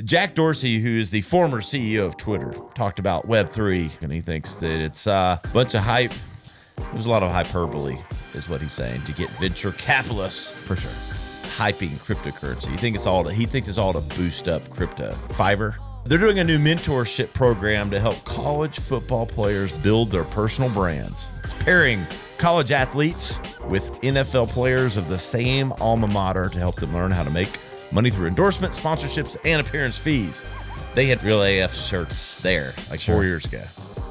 Jack Dorsey, who is the former CEO of Twitter, talked about Web3, and he thinks that it's a bunch of hype. There's a lot of hyperbole, is what he's saying, to get venture capitalists For sure. hyping cryptocurrency. He thinks it's all to boost up crypto. Fiverr. They're doing a new mentorship program to help college football players build their personal brands. It's pairing college athletes with NFL players of the same alma mater to help them learn how to make money through endorsements, sponsorships, and appearance fees. They had Real AF shirts there like 4 years ago.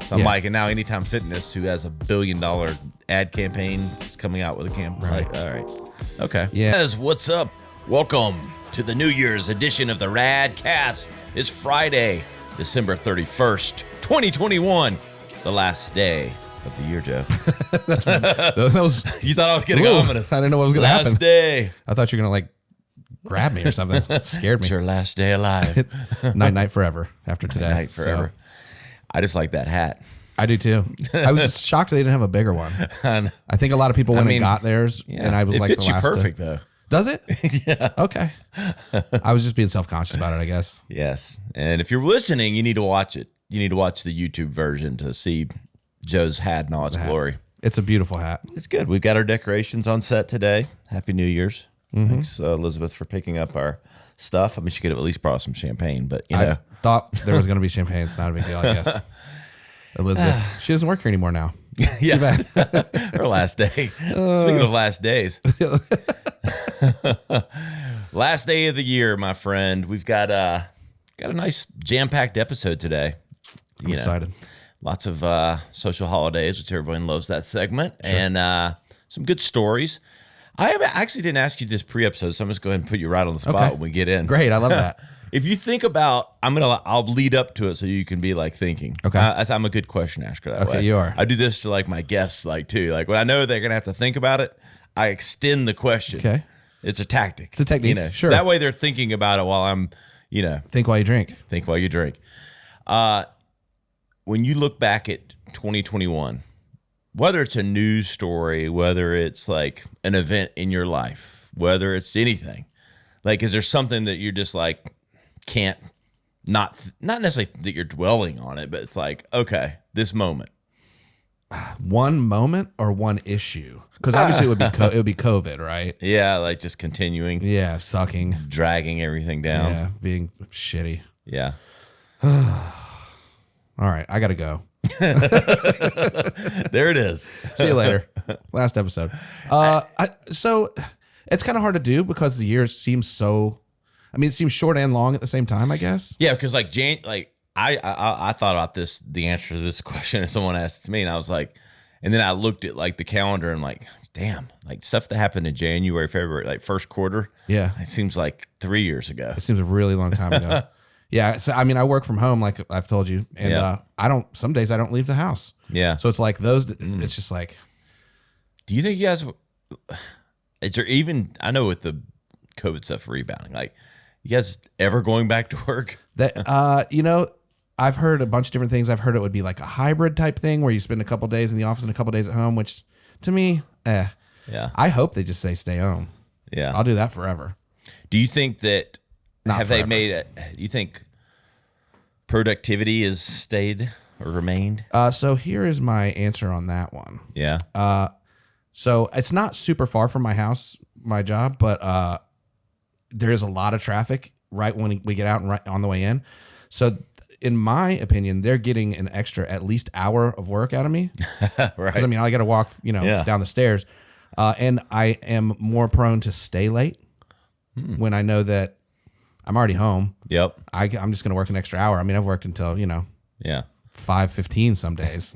So I'm like, and now Anytime Fitness, who has $1 billion ad campaign, is coming out with a campaign. Right. All right. Okay. Yeah. Guys, what's up? Welcome to the New Year's edition of the Radcast. It's Friday, December 31st, 2021, the last day of the year, Joe. That was, You thought I was getting ominous. I didn't know what was going to happen. Last day. I thought you were going to grab me or something. Scared me. It's your last day alive. Night forever after today. Night forever. So, I just like that hat. I do too. I was just shocked they didn't have a bigger one. I think a lot of people went and got theirs, and I was like, it fits you perfect though. Does it? Yeah. Okay. I was just being self-conscious about it, I guess. Yes. And if you're listening, you need to watch it. You need to watch the YouTube version to see Joe's hat in all its glory. It's a beautiful hat. It's good. We've got our decorations on set today. Happy New Year's. Thanks, Elizabeth, for picking up our stuff. I mean, she could have at least brought some champagne, but you know. I thought there was going to be champagne. It's not a big deal, I guess. Elizabeth, she doesn't work here anymore now. Yeah. Her last day. Speaking of last days. Last day of the year, my friend. We've got a nice jam-packed episode today. I'm excited. Lots of social holidays, which everyone loves that segment, and some good stories. I actually didn't ask you this pre-episode, so I'm just going to put you right on the spot when we get in. Great, I love that. If you think about, I'll lead up to it so you can be thinking. Okay. I'm a good question asker that way. Okay, you are. I do this to my guests too. When I know they're gonna have to think about it, I extend the question. Okay. It's a tactic. It's a technique. So Sure. that way they're thinking about it while I'm, Think while you drink. think while you drink. When you look back at 2021, whether it's a news story, whether it's an event in your life, whether it's anything, is there something that you're just can't not necessarily that you're dwelling on it, but it's okay, this moment. One moment or one issue? Because obviously it would be COVID, right? Yeah, just continuing. Yeah, sucking, Dragging everything down. yeah, being shitty. Yeah. All right, I gotta go. There it is. See you later. Last episode. So it's kind of hard to do because the year seems so. I mean, it seems short and long at the same time, I guess. Yeah, because I thought about the answer to this question, and someone asked it to me, and I was and then I looked at the calendar and damn, stuff that happened in January, February, first quarter. Yeah, it seems 3 years ago. it seems a really long time ago. Yeah, so I mean, I work from home, like I've told you, and some days I don't leave the house. Yeah, so it's those. It's just Do you think you guys? Is there even? I know with the COVID stuff rebounding, you guys ever going back to work? That I've heard a bunch of different things. I've heard it would be a hybrid type thing where you spend a couple days in the office and a couple days at home, which to me, Yeah. I hope they just say stay home. Yeah. I'll do that forever. Do you think that Forever. do you think productivity has stayed or remained? So here is my answer on that one. Yeah. So it's not super far from my house, my job, but there is a lot of traffic right when we get out and right on the way in. So in my opinion, they're getting an extra at least hour of work out of me. Right. Because I mean, I got to walk, down the stairs, and I am more prone to stay late when I know that I'm already home. Yep. I'm just going to work an extra hour. I mean, I've worked until Yeah. 5:15 some days.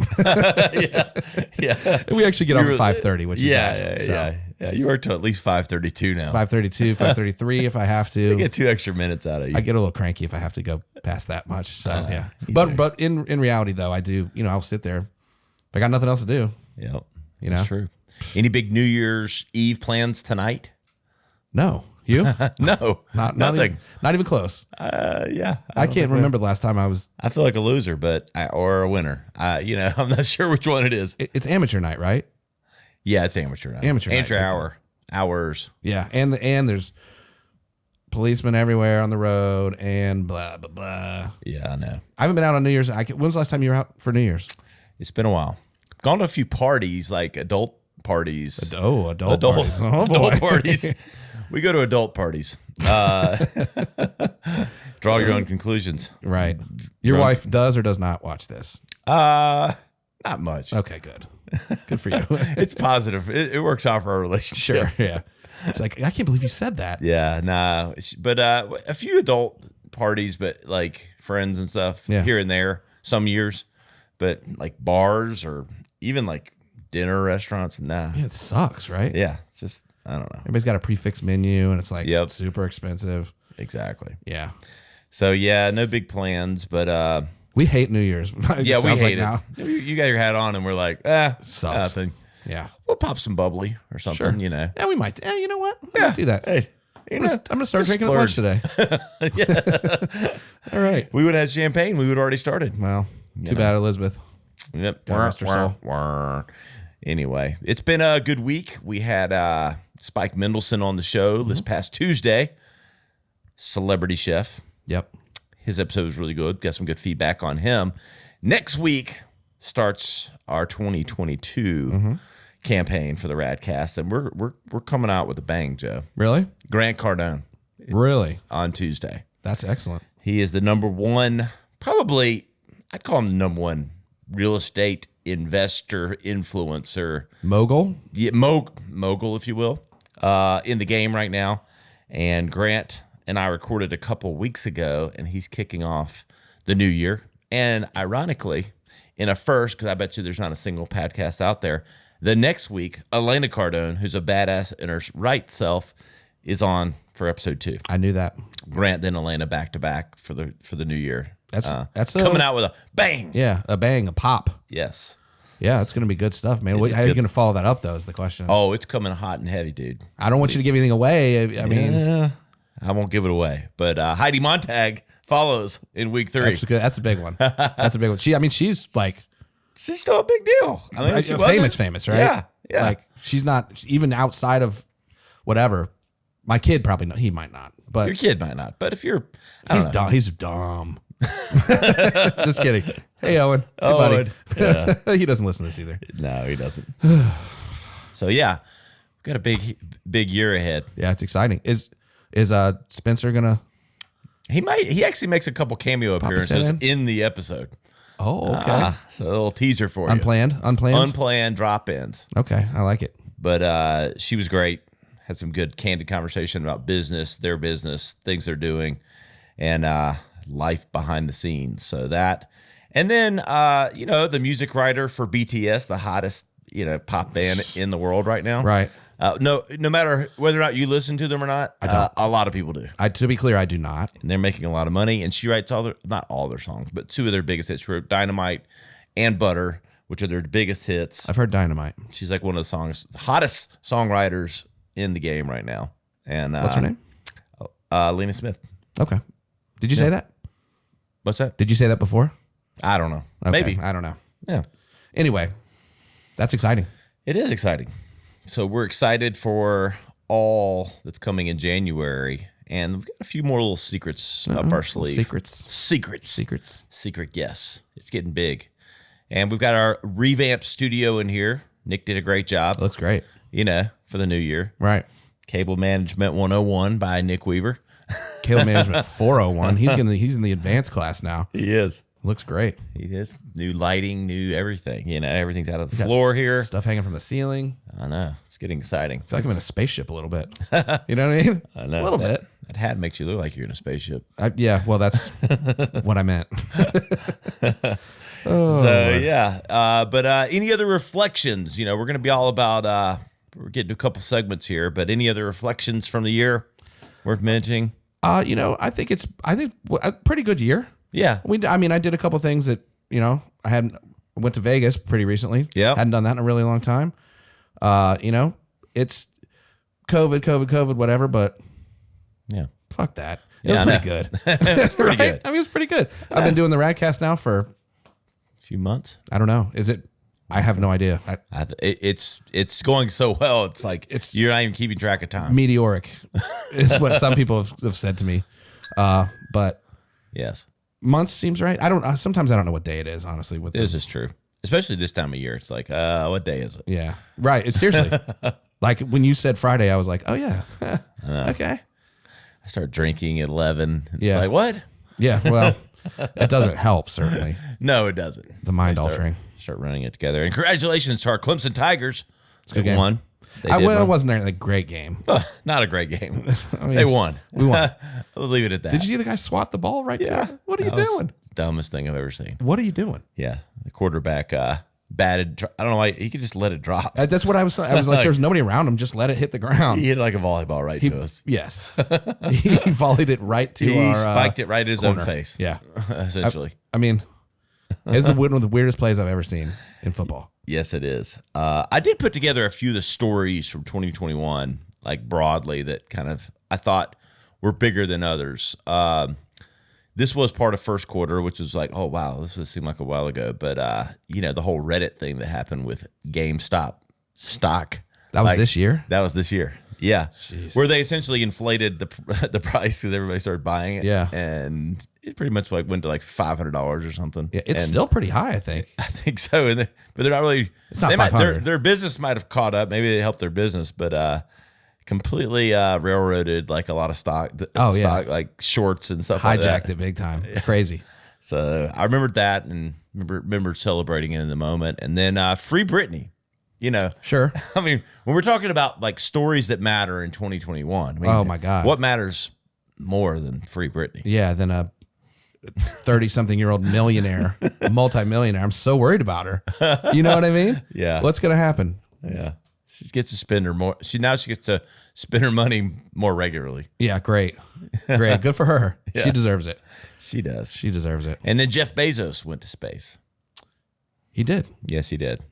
Yeah. We actually get off at 5:30, which is bad. Yeah. You work till at least 5:32 now. 5:32, 5:33 if I have to. I get 2 extra minutes out of you. I get a little cranky if I have to go past that much. So yeah. But in reality though, I do, I'll sit there. If I got nothing else to do. Yep. You know? That's true. Any big New Year's Eve plans tonight? No. You? No. Nothing. Not even close. Yeah. I can't remember the last time I was. I feel like a loser, or a winner. I'm not sure which one it is. It's amateur night, right? Yeah, it's amateur night. Amateur night. Hours. Yeah, and there's policemen everywhere on the road and blah, blah, blah. Yeah, I know. I haven't been out on New Year's. When was the last time you were out for New Year's? It's been a while. Gone to a few parties, like adult parties. Adult parties. Oh, adult parties. We go to adult parties. Draw your own conclusions. Right. Your wife does or does not watch this? Not much. Okay, good. Good for you. It's positive. It works out for our relationship. Sure, yeah. It's like, I can't believe you said that. Yeah, nah. But a few adult parties, but like friends and stuff here and there, some years. But like bars or even like dinner restaurants, nah. Yeah, it sucks, right? Yeah, it's just, I don't know. Everybody's got a prefix menu and it's like super expensive. Exactly. Yeah. So yeah, no big plans, but we hate New Year's. Yeah, we hate it. Now. You got your hat on and we're like, sucks. Nothing. Yeah. We'll pop some bubbly or something, you know. Yeah, we might. Yeah, you know what? We might do that. Hey, I'm gonna start drinking at lunch today. Yeah. All right. We would have had champagne. We would have already started. Well, too bad, Elizabeth. Yep. God rest her soul. Anyway, it's been a good week. We had Spike Mendelson on the show this past Tuesday. Celebrity chef. Yep. His episode was really good. Got some good feedback on him. Next week starts our 2022 campaign for the Radcast, and we're coming out with a bang, Joe. Really? Grant Cardone. Really? On Tuesday. That's excellent. He is the number one, probably, I'd call him the number one real estate investor, influencer. Mogul? Yeah, mogul, if you will, in the game right now. And Grant and I recorded a couple weeks ago, and he's kicking off the new year. And ironically, in a first, because I bet you there's not a single podcast out there, the next week, Elena Cardone, who's a badass in her right self, is on for episode 2. I knew that. Grant then Elena back to back for the new year. That's coming out with a bang. Yeah, a bang, a pop. Yes. Yeah, it's going to be good stuff, man. How are you going to follow that up, though, is the question. Oh, it's coming hot and heavy, dude. I don't want you to give anything away. I mean, I won't give it away. But Heidi Montag follows in week 3. That's good. That's a big one. That's a big one. She's like... She's still a big deal. I mean, famous, right? Yeah. Like, she's not, even outside of whatever. My kid probably, he might not. But your kid might not. But if you're... He's dumb. He's dumb. Just kidding. Hey, Owen. Hey, buddy. Yeah. He doesn't listen to this either. No, he doesn't. So, yeah. We've got a big year ahead. Yeah, it's exciting. Is Spencer going to... He actually makes a couple cameo appearances in the episode. Oh, okay. So a little teaser for Unplanned? you. Unplanned drop-ins. Okay, I like it. But she was great. Had some good candid conversation about their business, things they're doing, and life behind the scenes. So that. And then, the music writer for BTS, the hottest, pop band in the world right now. Right. No matter whether or not you listen to them or not, a lot of people do. To be clear, I do not. And they're making a lot of money. And she writes not all their songs, but 2 of their biggest hits. She wrote Dynamite and Butter, which are their biggest hits. I've heard Dynamite. She's like one of the hottest songwriters in the game right now. And what's her name? Lena Smith. Okay. Did you say that? What's that? Did you say that before? I don't know. Okay. Maybe. I don't know. Yeah. Anyway, that's exciting. It is exciting. So we're excited for all that's coming in January. And we've got a few more little secrets up our sleeve. Secret, yes. It's getting big. And we've got our revamped studio in here. Nick did a great job. It looks great. For the new year. Right. Cable Management 101 by Nick Weaver. Cable Management 401. He's in the advanced class now. He is. Looks great. He is. New lighting, new everything. Everything's out of the floor here. Stuff hanging from the ceiling. I know. It's getting exciting. I feel like I'm in a spaceship a little bit. You know what I mean? I know. A little bit. That hat makes you look like you're in a spaceship. Yeah, well, that's what I meant. But any other reflections? We're going to be all about, we're getting to a couple segments here, but any other reflections from the year worth mentioning? I think a pretty good year. Yeah. I did a couple things that, I went to Vegas pretty recently. Yeah. Hadn't done that in a really long time. It's COVID, whatever, but yeah, fuck that. It was pretty good. It's pretty good. It's pretty good. I've been doing the Radcast now for a few months. I don't know. Is it I have no idea. It's going so well. It's like you're not even keeping track of time. Meteoric is what some people have said to me. But yes, months seems right. Sometimes I don't know what day it is, honestly. This is true. Especially this time of year. It's like, what day is it? Yeah. Right. It's seriously. Like when you said Friday, I was like, oh yeah. Okay. I start drinking at 11. Yeah. It's like, what? Yeah. Well, it doesn't help, certainly. No, it doesn't. The mind altering. Start running it together. And congratulations to our Clemson Tigers. Good game. Won. It wasn't a great game. Not a great game. I mean, they won. We won. We'll leave it at that. Did you see the guy swat the ball right to him? What are you doing? Dumbest thing I've ever seen. What are you doing? Yeah. The quarterback batted. I don't know why. He could just let it drop. That's what I was like, there's nobody around him. Just let it hit the ground. He hit like a volleyball right to us. Yes. He volleyed it right to He our spiked it right in his corner. own face. Yeah. Essentially. I mean, it's one of the weirdest plays I've ever seen in football. Yes, it is. I did put together a few of the stories from 2021, like broadly, that kind of I thought were bigger than others. This was part of first quarter, which was like, oh, wow, this seemed like a while ago. But, the whole Reddit thing that happened with GameStop stock. That was this year? That was this year. Yeah. Jeez. Where they essentially inflated the price because everybody started buying it. Yeah. And it pretty much went to like $500 or something. Yeah, it's still pretty high, I think. I think so. But they're not really. It's not 500. Their business might have caught up. Maybe they helped their business, but completely railroaded like a lot of stock. Like shorts and stuff like that. Hijacked it big time. It's crazy. So I remembered that and remember celebrating it in the moment. And then Free Britney. Sure. I mean, when we're talking about like stories that matter in 2021, I mean, oh my God, what matters more than Free Britney? Yeah, than a 30-something-year-old millionaire, multimillionaire. I'm so worried about her. You know what I mean? Yeah. What's gonna happen? Yeah. She gets to spend her more. She gets to spend her money more regularly. Yeah, great. Good for her. Yes. She deserves it. She does. She deserves it. And then Jeff Bezos went to space. He did. Yes, he did.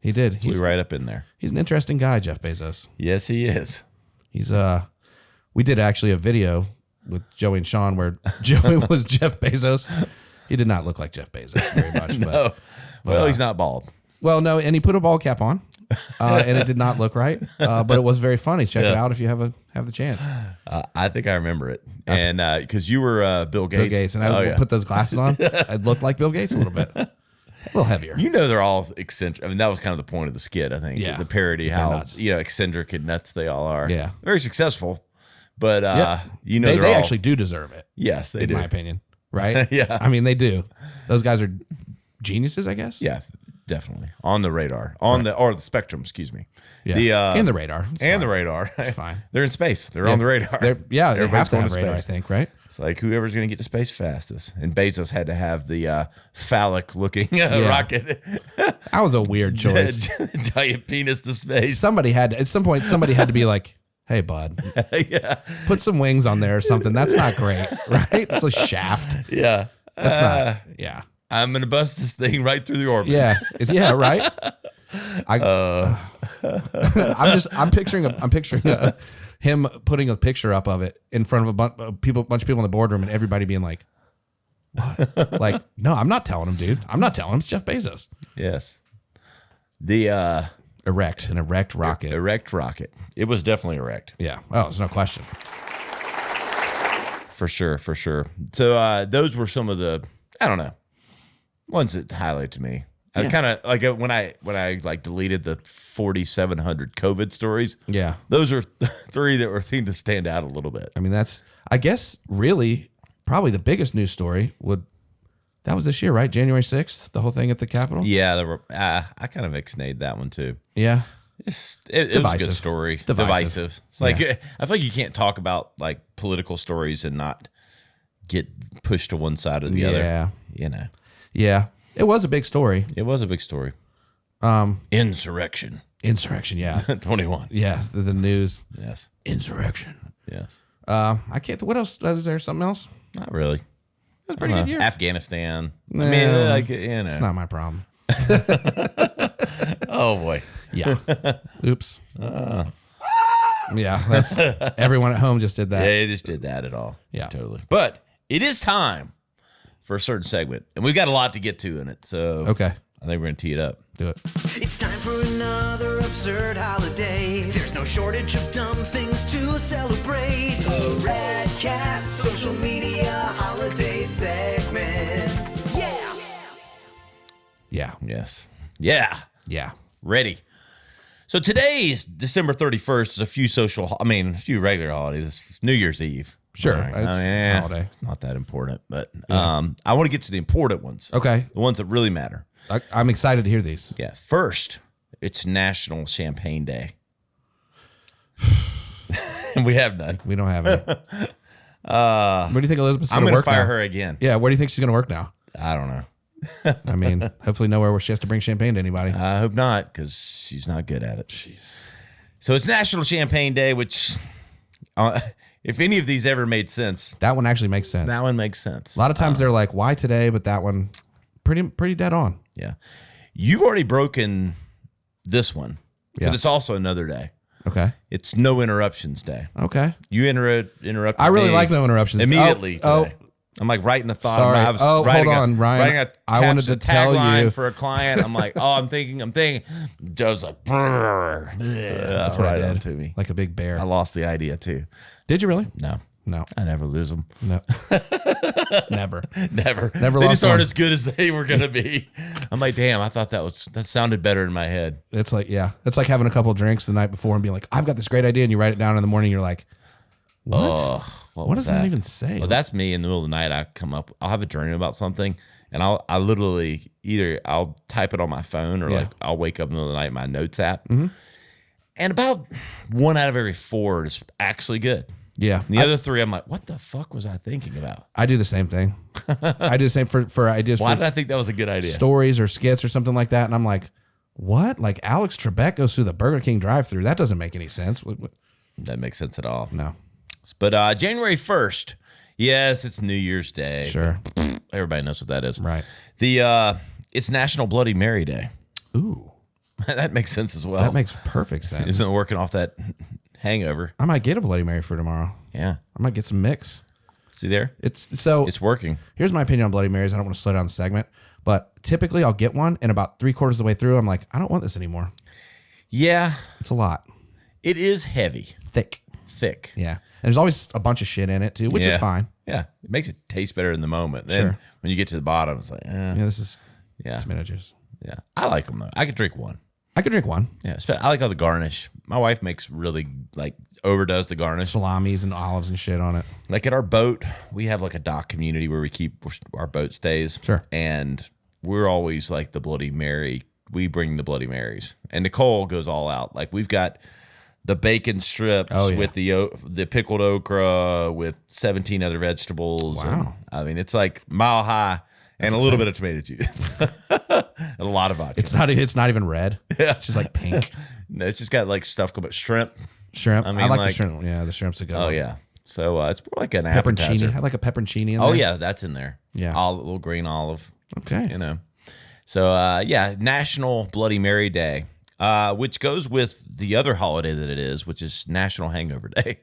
He did. He's right up in there. He's an interesting guy, Jeff Bezos. Yes, he is. He's we did actually a video with Joey and Sean where Joey was Jeff Bezos. He did not look like Jeff Bezos very much. No. Well, he's not bald. Well, no, and he put a ball cap on, and it did not look right. But it was very funny. Check it out if you have the chance. I think I remember it, and because you were Bill Gates. Bill Gates, and I put those glasses on. I looked like Bill Gates a little bit. A little heavier. They're all eccentric. I mean, that was kind of the point of the skit, I think. Yeah. The parody, how nuts. eccentric and nuts they all are. Yeah. Very successful. But they actually do deserve it. Yes, they do. In my opinion. Right? Yeah. I mean, they do. Those guys are geniuses, I guess. Yeah, definitely. On the radar. Or the spectrum, excuse me. Yeah. And the radar. The radar. It's fine. They're in space. They're on the radar. They have to have radar, I think, right? It's like whoever's going to get to space fastest. And Bezos had to have the phallic-looking rocket. That was a weird choice. Giant penis to space. At some point, somebody had to be like, hey, bud, put some wings on there or something. That's not great, right? It's a shaft. Yeah. That's not, yeah. I'm going to bust this thing right through the orbit. Yeah. Right. I'm picturing him putting a picture up of it in front of a bunch of people in the boardroom and everybody being like, what? Like, no, I'm not telling him, dude. I'm not telling him. It's Jeff Bezos. Yes. The erect rocket. Erect rocket. It was definitely erect. Yeah. Oh, there's no question. For sure. So those were some of the, I don't know, ones that highlight to me. I kind of like when I like deleted the 4,700 COVID stories. Yeah, those are three that seemed to stand out a little bit. I mean, that's, I guess, really probably the biggest news story that was this year, right? January 6th, the whole thing at the Capitol. Yeah, I kind of ixnayed that one too. Yeah, it was a good story. Divisive. It's like I feel like you can't talk about like political stories and not get pushed to one side or the other. Yeah. It was a big story. It was a big story. Insurrection, yeah. 21. Yeah, the news. Yes. Insurrection. Yes. I can't, what else? Is there something else? Not really. It was a pretty good year. Afghanistan. No, I mean, like, it's not my problem. Oh, boy. Yeah. Oops. Yeah, that's, everyone at home just did that. Yeah, they just did that at all. Yeah. Totally. But it is time for a certain segment, and we've got a lot to get to in it. So okay, I think we're going to tee it up. Do it. It's time for another absurd holiday. There's no shortage of dumb things to celebrate. A Radcast social media holiday segment. Yeah! Yeah. Yes. Yeah. Yeah. Ready. So today's December 31st is a few regular holidays. It's New Year's Eve. Sure. All right. It's a holiday. Not that important, but I want to get to the important ones. Okay. The ones that really matter. I'm excited to hear these. Yeah. First, it's National Champagne Day. And we have none. We don't have any. Where do you think Elizabeth's going to work I'm going to fire now? her again. Yeah, where do you think she's going to work now? I don't know. I mean, hopefully nowhere where she has to bring champagne to anybody. I hope not, because she's not good at it. Jeez. So it's National Champagne Day, which, if any of these ever made sense, That one actually makes sense. that one makes sense. A lot of times they're like, why today? But that one, pretty dead on. Yeah. You've already broken this one, but Yeah. it's also another day. Okay. It's No Interruptions Day. Okay. You interrupted I really me like no interruptions. immediately Oh, today. I'm like writing a thought. Sorry. I was Oh, writing hold on, Ryan. Writing a I wanted to tell tagline you. for a client. I'm like, I'm thinking. Joe's like, brrr. that's what I did. To me. Like a big bear. I lost the idea too. Did you really? No, No. I never lose them. No. Never. Never. Never They lost just aren't one. as good as they were gonna be. I'm like, damn. I thought that sounded better in my head. It's like, yeah. It's like having a couple drinks the night before and being like, I've got this great idea. And you write it down in the morning. You're like, what? Ugh, What was does that even say? Well, that's me in the middle of the night. I'll have a dream about something, and I literally either I'll type it on my phone or Yeah. like I'll wake up in the middle of the night in my notes app. Mm-hmm. And about 1 out of every 4 is actually good. Yeah. And the other 3, I'm like, what the fuck was I thinking about? I do the same thing. I do the same for ideas Why for did I think that was a good idea? stories or skits or something like that. And I'm like, what? Like Alex Trebek goes through the Burger King drive-thru. That doesn't make any sense. That makes sense at all. No. But January 1st, yes, it's New Year's Day. Sure. Everybody knows what that is. Right. It's National Bloody Mary Day. Ooh. That makes sense as well. That makes perfect sense. Isn't it working off that hangover? I might get a Bloody Mary for tomorrow. Yeah. I might get some mix. See there? It's working. Here's my opinion on Bloody Marys. I don't want to slow down the segment, but typically I'll get one, and about 3/4 of the way through, I'm like, I don't want this anymore. Yeah. It's a lot. It is heavy. Thick. Yeah. And there's always a bunch of shit in it too, which is fine. Yeah. It makes it taste better in the moment. Then Sure. when you get to the bottom, it's like, Yeah, this is yeah. tomato juice. Yeah. I like them though. I could drink one. I could drink one. Yeah. I like all the garnish. My wife makes really overdoes the garnish. Salamis and olives and shit on it. Like at our boat, we have like a dock community where we keep our boat stays. Sure. And we're always like the Bloody Mary. We bring the Bloody Marys. And Nicole goes all out. Like we've got the bacon strips with the pickled okra with 17 other vegetables. Wow. And, I mean, it's like mile high and a little bit of tomato juice. And a lot of vodka. It's not even red. Yeah. It's just like pink. No, it's just got like stuff called shrimp. Shrimp. I I, mean, like like- the shrimp. Yeah, the shrimp's a good Oh, one. yeah. So it's more like an appetizer. Pepperoncini. I like a pepperoncini in Oh, there. yeah, that's in there. Yeah. Little green olive. Okay. You know. So, National Bloody Mary Day, which goes with the other holiday that it is, which is National Hangover Day.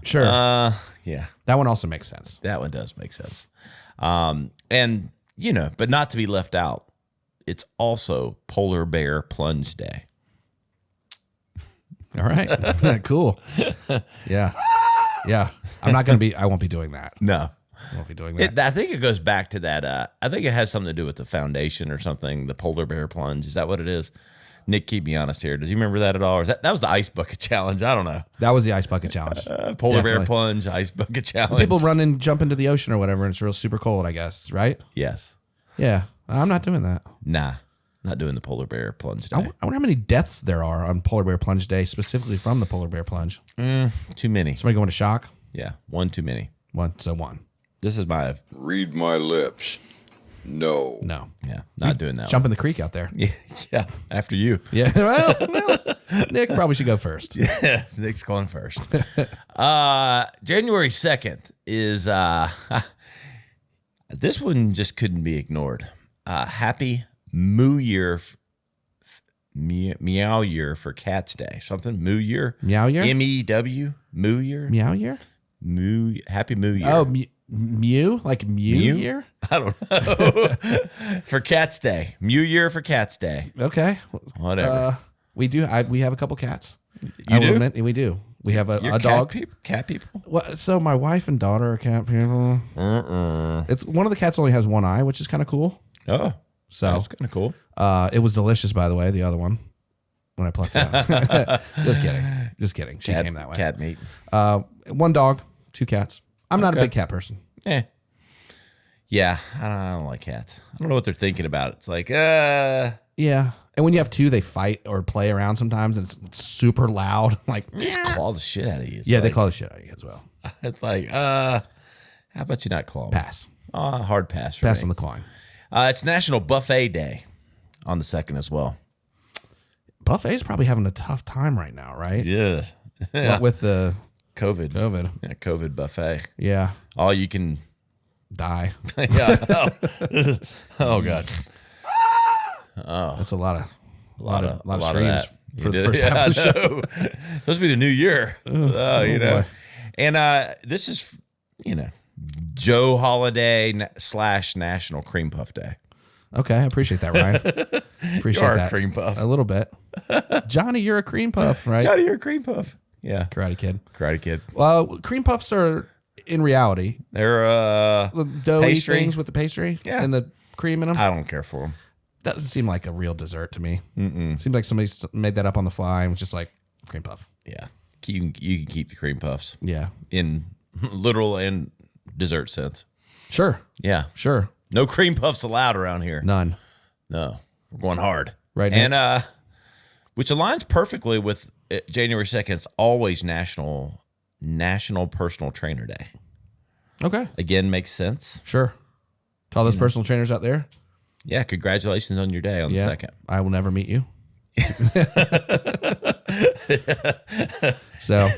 Sure. Yeah, that one also makes sense. that one does make sense. And, but not to be left out, it's also Polar Bear Plunge Day. All right. Cool. Yeah. Yeah. I won't be doing that. No. I won't be doing that. I think it goes back to that. I think it has something to do with the foundation or something, the Polar Bear Plunge. Is that what it is? Nick, keep me honest here. Does you remember that at all? Or is that was the Ice Bucket Challenge? I don't know. That was the ice bucket challenge. Polar Bear Definitely. Plunge, Ice Bucket Challenge. People run and jump into the ocean or whatever, and it's real super cold, I guess, right? Yes. Yeah. I'm not doing that. Nah, not doing the Polar Bear Plunge Day. I wonder how many deaths there are on Polar Bear Plunge Day, specifically from the Polar Bear Plunge. Too many. Somebody going to shock? Yeah, one too many. One. This is my Read my lips. No. No. not doing that. Jump in the creek out there. Yeah, after you. Yeah. Well, Nick probably should go first. Yeah, Nick's going first. January 2nd is this one just couldn't be ignored. Happy Moo Year, Meow Year for Cats Day. Something Moo Year. Meow Year? MEW Moo Year. Meow year? Happy Moo Year. Oh, Mew? Like Mew Mew? year? I don't know. For Cat's Day. New Year for Cat's Day. Okay. Whatever. We do. We have a couple cats. You do? Admit, we do. We have You're a dog. Cat people? Well, so my wife and daughter are cat people. It's one of the cats only has one eye, which is kind of cool. Oh. So That's kind of cool. it was delicious, by the way. The other one, when I plucked it out. Just kidding. She came that way. Cat meat. One dog, 2 cats. I'm not a big cat person. Yeah, I don't like cats. I don't know what they're thinking about. It's like, Yeah. And when you have 2, they fight or play around sometimes, and it's super loud. Like, they just claw the shit out of you. It's yeah, like, they claw the shit out of you as well. It's like, how about you not claw me? Pass. Hard pass for Pass me. on the clawing. It's National Buffet Day on the 2nd as well. Buffet's probably having a tough time right now, right? Yeah. What with the COVID. COVID. Yeah, COVID buffet. Yeah. All you can. Die. Yeah. Oh God. That's a lot of of streams that. for the You first did. half of the show. Supposed to be the new year. You know. boy. And this is, Joe Holiday / National Cream Puff Day. Okay, I appreciate that, Ryan. Appreciate You are a that. cream puff. A little bit. Johnny, you're a cream puff, right? Johnny, you're a cream puff. Yeah. Karate Kid. Karate Kid. Well, cream puffs are, in reality, They're the doughy pastry. things with the pastry Yeah. and the cream in them. I don't care for them. Doesn't seem like a real dessert to me. Seems like somebody made that up on the fly and was just like, cream puff. Yeah. You can keep the cream puffs Yeah. in literal and dessert sense. Sure. Yeah. Sure. No cream puffs allowed around here. None. No. We're going hard. Right, Nick? And which aligns perfectly with January 2nd. It's always National Personal Trainer Day. Okay. Again, makes sense. Sure. To all those personal trainers out there. Yeah, congratulations on your day on the 2nd. I will never meet you. So,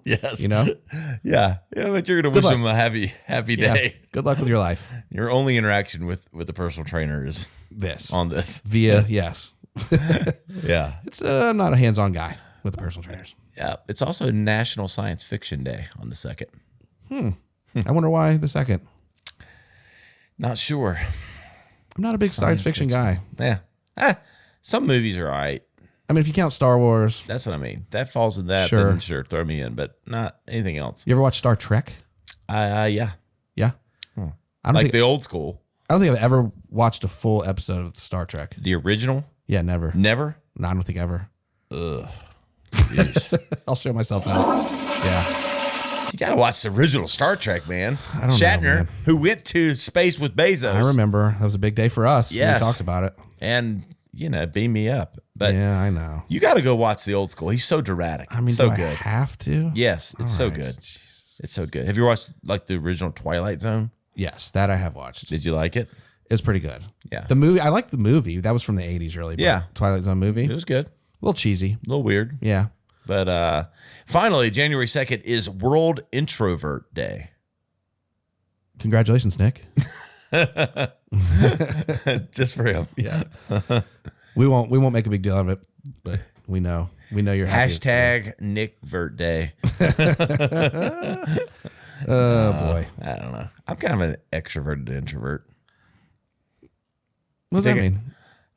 Yes. Yeah. Yeah, but you're going to wish luck. them a happy yeah. day. Good luck with your life. Your only interaction with the personal trainer is This. on this. Via, yes. Yeah. It's I'm not a hands-on guy with the personal trainers. Yeah. It's also National Science Fiction Day on the 2nd. I wonder why the 2nd. Not sure. I'm not a big science fiction guy. Yeah. Some movies are all right. I mean, if you count Star Wars, That's what I mean. That falls in that. Sure. Then sure, throw me in, but not anything else. you ever watch Star Trek? Yeah. Yeah. I don't Like think the old school. I've ever watched a full episode of Star Trek. The original? Yeah, never. Never? No, I don't think ever. Ugh. Jeez. I'll show myself out. Yeah. You got to watch the original Star Trek, man. don't know, Shatner, man. who went to space with Bezos. I remember. That was a big day for us. Yes. We talked about it. And, beam me up. But Yeah, I know. you got to go watch the old school. He's so dramatic. I mean, so do I good. have to? Yes, it's so All right. good. It's so good. Have you watched like the original Twilight Zone? Yes, that I have watched. Did you like it? It was pretty good. Yeah. The movie, I liked the movie. That was from the 80s, really. but Yeah. Twilight Zone movie. It was good. A little cheesy. A little weird. Yeah. But finally, January 2nd is World Introvert Day. Congratulations, Nick. Just for him. Yeah. we won't make a big deal of it, but we know you're happy. Hashtag Nick Vert Day. Oh boy. I don't know. I'm kind of an extroverted introvert. What does that think it- mean?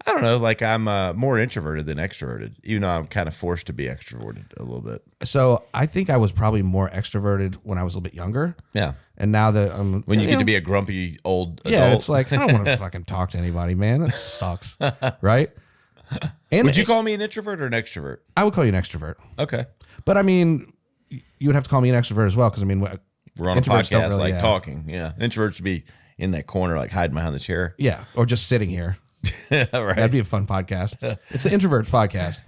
I don't know. Like I'm more introverted than extroverted, even though I'm kind of forced to be extroverted a little bit. So I think I was probably more extroverted when I was a little bit younger. Yeah. And now that I'm When you get to be a grumpy old adult. yeah, it's like I don't want to fucking talk to anybody, man. That sucks, right? And Would you call me an introvert or an extrovert? I would call you an extrovert, Okay. but I mean, you would have to call me an extrovert as well because I mean, We're on a introverts don't podcast, really, like talking. Yeah. Introverts should be in that corner, like hiding behind the chair. yeah, or just sitting here. Right. That'd be a fun podcast. It's the Introverts podcast.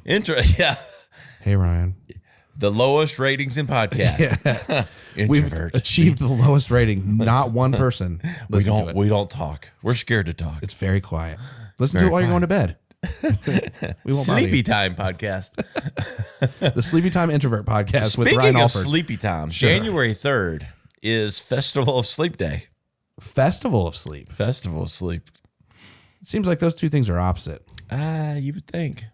Yeah. Hey Ryan, The lowest ratings in podcasts. we've Introverts. achieved the lowest rating. Not one person. We listened to don't. it. We don't talk. We're scared to talk. It's very quiet. Listen Very to it while you're going quiet. to bed. We won't bother Sleepy you. Time podcast. The Sleepy Time Introvert podcast with Speaking Ryan of Alford. Sleepy Time, January 3rd is Festival of Sleep Day. Festival of Sleep. Festival of Sleep. It seems like those two things are opposite. You would think.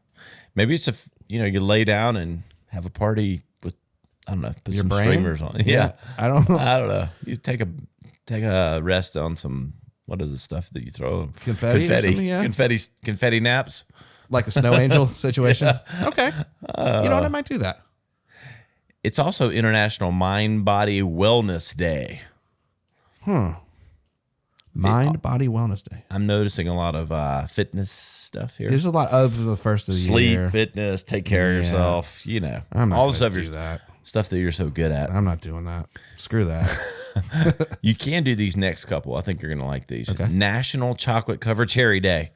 Maybe it's you lay down and have a party with, I don't know, put Your some brain? streamers on. Yeah. I don't know. I don't know. You take a rest on some what is the stuff that you throw? Confetti or something, yeah. Confetti naps. Like a snow angel situation. Okay. You know what? I might do that. It's also International Mind Body Wellness Day. Mind Body Wellness Day. I'm noticing a lot of fitness stuff here. There's a lot of the first of the year. Sleep, fitness, take care of yourself. You know, I'm not all the gonna stuff do that. Stuff that you're so good at. I'm not doing that. Screw that. You can do these next couple. I think you're gonna like these. Okay. National Chocolate Covered Cherry Day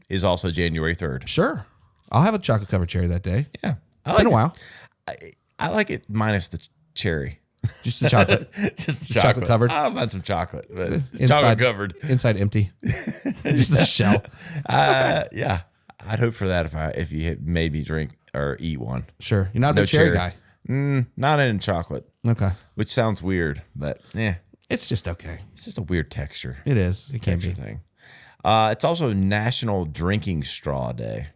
is also January 3rd. Sure. I'll have a chocolate covered cherry that day. Yeah, It's been a while. I like it minus the cherry. Just the chocolate. Just the chocolate covered. I'll have some chocolate, but it's Inside- chocolate covered. Inside empty. Just the shell. Yeah, I'd hope for that if you had made me drink or eat one. Sure. You're not a No big cherry cherry. guy. Not in chocolate, Okay. which sounds weird, but It's just okay. it's just a weird texture. It is. It can be. Thing. It's also National Drinking Straw Day,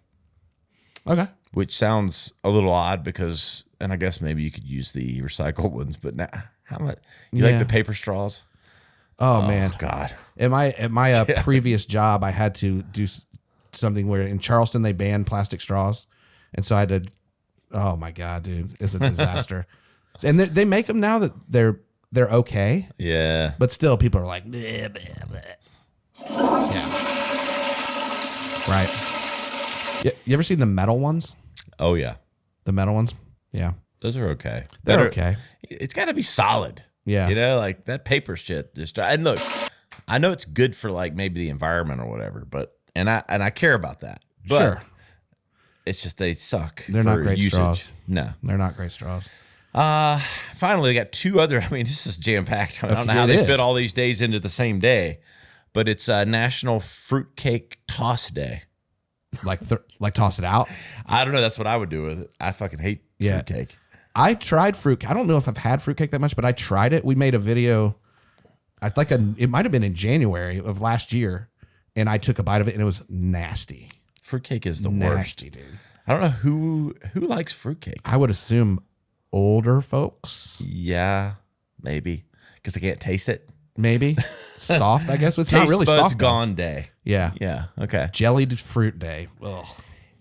Okay. which sounds a little odd because, and I guess maybe you could use the recycled ones, but now, how much you like Yeah. the paper straws? Oh, man. God. At my previous job, I had to do something where in Charleston they banned plastic straws, and so I had to. Oh my God, dude, it's a disaster. And they make them now that they're okay, Yeah. but still people are like, bleh, bleh, bleh. Yeah, right. You ever seen the metal ones? Oh yeah. The metal ones, yeah, Those are okay. they're okay. It's got to be solid. Yeah. You know, like that paper shit. And look, I know it's good for like maybe the environment or whatever, but and I care about that. But Sure, it's just they suck. They're not for great usage. straws. No. they're not great straws. Finally, they got two other. I mean, this is jam packed. I don't know how It they is. fit all these days into the same day, but it's National Fruitcake Toss Day. Like toss it out. I don't know. That's what I would do with it. I fucking hate Yeah. fruitcake. I tried fruit. I don't know if I've had fruitcake that much, but I tried it. We made a video. It might have been in January of last year, and I took a bite of it, and it was nasty. Fruitcake is the worst. Nasty, dude. I don't know who likes fruitcake. I would assume older folks, Yeah, maybe because they can't taste it. maybe soft. I guess it's not Taste really buds soft. though. gone day. Yeah, Yeah. Okay. jellied fruit day. Ugh.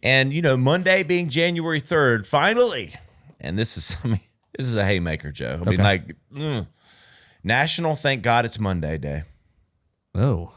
And Monday being January 3rd, finally, and this is a haymaker, Joe. I mean, Okay. National Thank God It's Monday Day. Oh,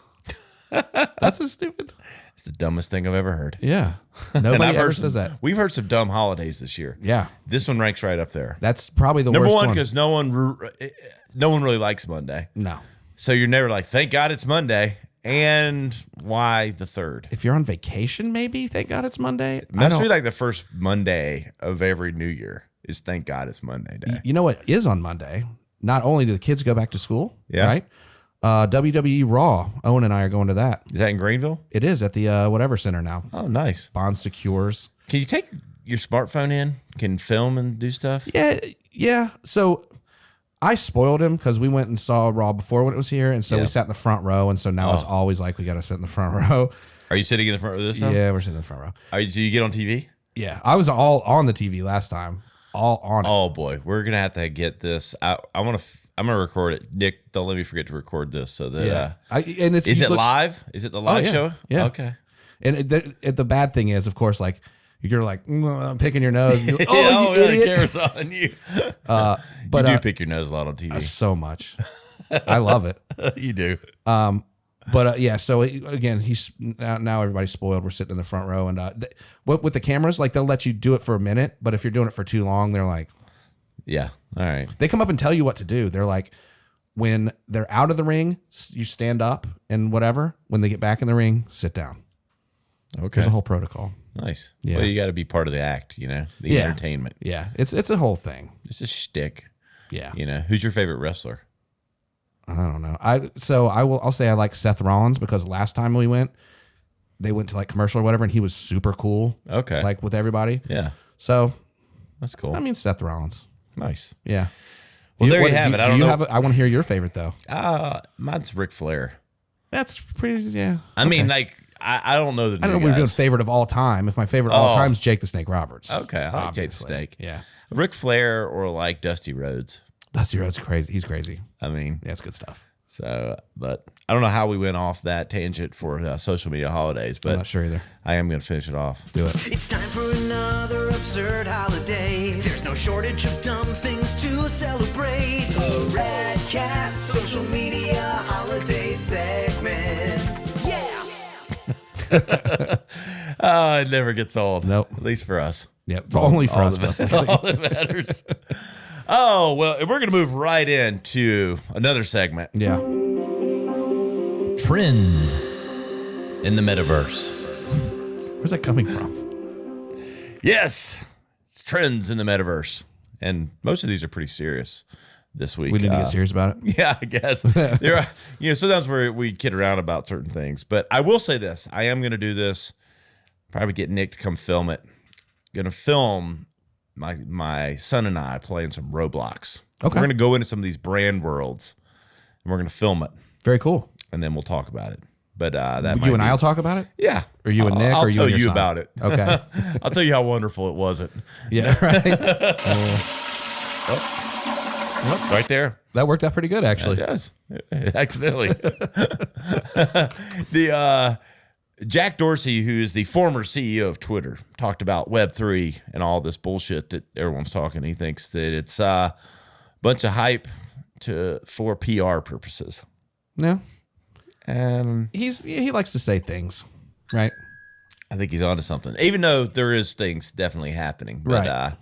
that's a stupid. It's the dumbest thing I've ever heard. Yeah, And nobody I've ever heard says that. We've heard some dumb holidays this year. Yeah, This one ranks right up there. that's probably the Number worst one, one. because no one really likes Monday. No, So you're never like, thank God it's Monday. And why the 3rd? if you're on vacation, maybe thank God it's Monday. It must be like the first Monday of every new year is thank God it's Monday Day. You know what is on Monday? Not only do the kids go back to school, Yeah. right? WWE Raw. Owen and I are going to that. Is that in Greenville? It is at the whatever center now. Oh, nice. Bond Secures. Can you take your smartphone in? Can film and do stuff? Yeah. So I spoiled him because we went and saw Raw before when it was here, and so Yeah. we sat in the front row, and so now it's always like we got to sit in the front row. Are you sitting in the front row this time? Yeah, we're sitting in the front row. Do you get on TV? Yeah, I was all on the TV last time. All on it. Oh boy, we're gonna have to get this. I'm gonna record it. Nick, don't let me forget to record this so that. Yeah. And it's Is he it looks- live? Is it the live yeah. show? Yeah. Okay. And the bad thing is, of course, like you're like picking your nose. And you're like, Oh, oh, you the idiot. camera's on you. But you do pick your nose a lot on TV. so much. I love it. You do. But yeah, so again, he's now everybody's spoiled. We're sitting in the front row, and with the cameras, like they'll let you do it for a minute, but if you're doing it for too long, they're like, Yeah. All right. they come up and tell you what to do. They're like, when they're out of the ring, you stand up and whatever. When they get back in the ring, sit down. Okay. There's a whole protocol. Nice. Yeah. Well, you got to be part of the act. The Yeah. entertainment. Yeah, it's a whole thing. It's a shtick. Yeah, Who's your favorite wrestler? I don't know. I'll say I like Seth Rollins because last time we went, they went to like commercial or whatever, and he was super cool. Okay. Like with everybody. Yeah. So That's cool. I mean Seth Rollins. Nice. Yeah. Well, there you have it. I don't know. I want to hear your favorite though. Mine's Ric Flair. That's pretty. Yeah. I mean, like, I don't know the I don't know if we're doing favorite of all time. If my favorite of all time is Jake the Snake Roberts. Okay, I like Jake the Obviously. Snake. Yeah. Ric Flair or like Dusty Rhodes. Dusty Rhodes crazy. He's crazy. I mean, Yeah, it's good stuff. So, but I don't know how we went off that tangent for social media holidays, but I'm not sure either. I am going to finish it off. Do it. It's time for another absurd holiday. There's no shortage of dumb things to celebrate. A Radcast social media holiday segment. Yeah! It never gets old. Nope. At least for us. Yep. Only for us. Mostly. All that matters. Oh, well, we're going to move right into another segment. Yeah. Trends in the metaverse. Where's that coming from? Yes, it's trends in the metaverse. And most of these are pretty serious this week. We need to get serious about it. Yeah, I guess. There are, sometimes we kid around about certain things. But I will say this. I am going to do this. Probably get Nick to come film it. Going to film my son and I playing some Roblox. Okay. We're going to go into some of these brand worlds, and we're going to film it, Very cool. and then we'll talk about it. But that You and I will talk about it? yeah. Or you and Nick? I'll or you tell and your you son? about it. Okay. I'll tell you how wonderful it wasn't. Yeah, right. Right there. That worked out pretty good, actually. It does. Accidentally. The Jack Dorsey, who is the former CEO of Twitter, talked about Web3 and all this bullshit that everyone's talking. He thinks that it's a bunch of hype for PR purposes. Yeah. And He likes to say things, right? I think he's onto something, even though there is things definitely happening. But Right.